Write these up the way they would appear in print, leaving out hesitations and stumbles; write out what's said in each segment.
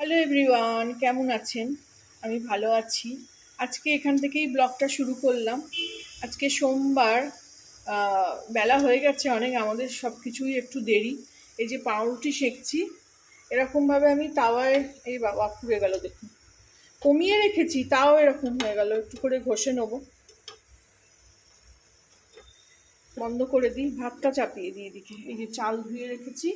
Hello everyone, কেমন আছেন? আমি ভালো আছি। আজকে এখান থেকেই ব্লগটা শুরু করলাম। আজকে সোমবার, বেলা হয়ে গেছে অনেক, আমাদের সব কিছুই একটু দেরি। এই যে পাউরুটি সেঁকছি, এরকমভাবে আমি তাওয়ায়, এই বাবা পুড়ে গেল দেখুন, কমিয়ে রেখেছি তাও এরকম হয়ে গেল। একটু করে ঘষে নেবো, বন্ধ করে দিই, ভাতটা চাপিয়ে দিই এদিকে। এই যে চাল ধুয়ে রেখেছি,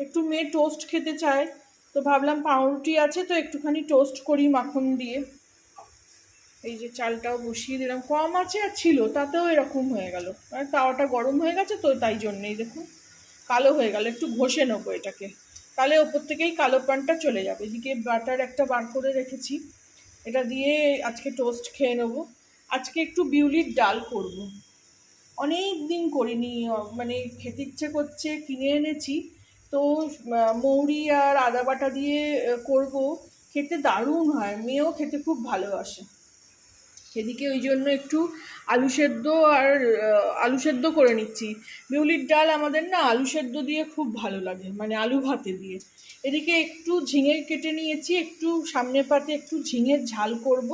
একটু মেয়ে টোস্ট খেতে চায়, তো ভাবলাম পাউরুটি আছে তো একটুখানি টোস্ট করি মাখন দিয়ে। এই যে চালটাও বসিয়ে দিলাম, কম আছে আর ছিল তাতেও এরকম হয়ে গেল, আর তাওয়াটা গরম হয়ে গেছে তো তাই জন্যেই দেখুন কালো হয়ে গেল। একটু ঘষে নেবো এটাকে, তাহলে ওপর থেকেই কালো পানটা চলে যাবে। এদিকে বাটার একটা বার করে রেখেছি, এটা দিয়ে আজকে টোস্ট খেয়ে নেবো। আজকে একটু বিউলির ডাল করব, অনেক দিন করিনি, মানে খেতে ইচ্ছে করছে, কিনে এনেছি তো। মৌরি আর আদা বাটা দিয়ে করব, খেতে দারুণ হয়, মেয়েও খেতে খুব ভালোবাসে। সেদিকে ওই জন্য একটু আলু সেদ্ধ আর আলু সেদ্ধ করে নিচ্ছি। বিউলির ডাল আমাদের না আলু সেদ্ধ দিয়ে খুব ভালো লাগে, মানে আলু ভাতে দিয়ে। এদিকে একটু ঝিঙে কেটে নিয়েছি, একটু সামনে পাতে একটু ঝিঙের ঝাল করব,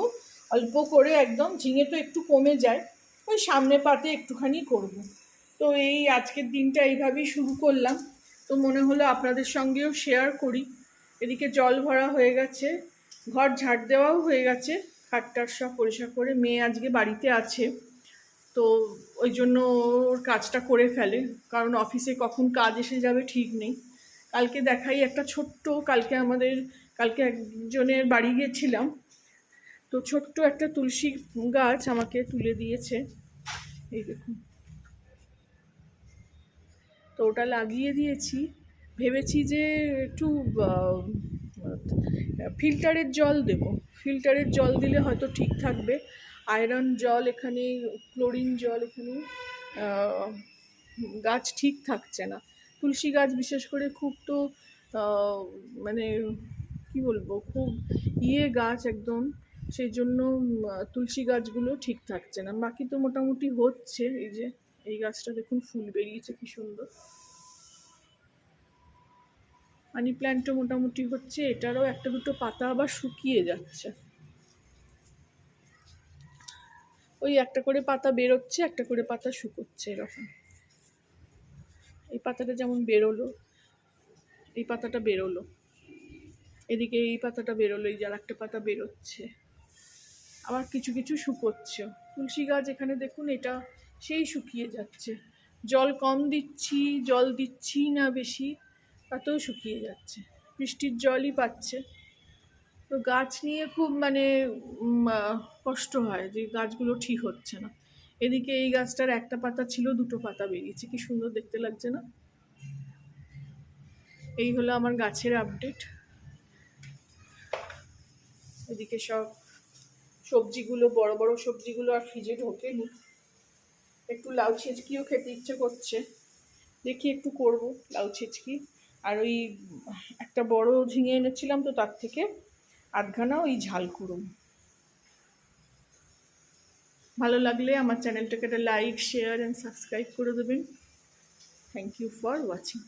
অল্প করে একদম, ঝিঙে তো একটু কমে যায়, ওই সামনে পাতে একটুখানি করব। তো এই আজকের দিনটা এইভাবেই শুরু করলাম, তো মনে হলো আপনাদের সঙ্গেও শেয়ার করি। এদিকে জল ভরা হয়ে গেছে, ঘর ঝাড় দেওয়াও হয়ে গেছে, খাটটার সব পরিষ্কার করে। মেয়ে আজকে বাড়িতে আছে তো ওই জন্য ওর কাজটা করে ফেলে, কারণ অফিসে কখন কাজ এসে যাবে ঠিক নেই। কালকে দেখাই একটা ছোট্ট, কালকে একজনের বাড়ি গিয়েছিলাম, তো ছোট্ট একটা তুলসী গাছ আমাকে তুলে দিয়েছে, এই দেখুন। তো ওটা লাগিয়ে দিয়েছি, ভেবেছি যে একটু ফিল্টারের জল দেব। ফিল্টারের জল দিলে হয়তো ঠিক থাকবে, আয়রন জল এখানে, ক্লোরিন জল এখানে গাছ ঠিক থাকছে না। তুলসী গাছ বিশেষ করে খুব তো মানে কি বলবো, খুব গাছ একদম, সেই জন্য তুলসী গাছগুলো ঠিক থাকছে না। বাকি তো মোটামুটি হচ্ছে। এই যে এই গাছটা দেখুন ফুল বেরিয়েছে কি সুন্দর, মানি প্ল্যান্টও মোটামুটি হচ্ছে, এটারও একটা দুটো পাতা আবার শুকিয়ে যাচ্ছে, ওই একটা করে পাতা বেরোচ্ছে, একটা করে পাতা শুকোচ্ছে এরকম। এই পাতাটা যেমন বেরোলো, এই পাতাটা বেরোলো, এদিকে এই পাতাটা বেরোলো, এই যার একটা পাতা বেরোচ্ছে, আবার কিছু কিছু শুকোচ্ছে। তুলসী গাছ এখানে দেখুন, এটা সেই শুকিয়ে যাচ্ছে, জল কম দিচ্ছি, জল দিচ্ছি না বেশি, তাতেও শুকিয়ে যাচ্ছে, বৃষ্টির জলই পাচ্ছে। তো গাছ নিয়ে খুব মানে কষ্ট হয় যে গাছগুলো ঠিক হচ্ছে না। এদিকে এই গাছটার একটা পাতা ছিল, দুটো পাতা বেরিয়েছে, কি সুন্দর দেখতে লাগছে না। এই হলো আমার গাছের আপডেট। এদিকে সব সবজিগুলো, বড় বড় সবজিগুলো আর ফ্রিজে ঢোকেনি, একটু লাউ ছেঁচকিও খেতে ইচ্ছে করছে, দেখি একটু করব লাউ ছেঁচকি। আর ওই একটা বড় ঝিঙে এনেছিলাম, তো তার থেকে আধখানা ওই ঝাল করুন। ভালো লাগলে আমার চ্যানেলটাকে একটা লাইক, শেয়ার অ্যান্ড সাবস্ক্রাইব করে দেবেন। Thank you for watching.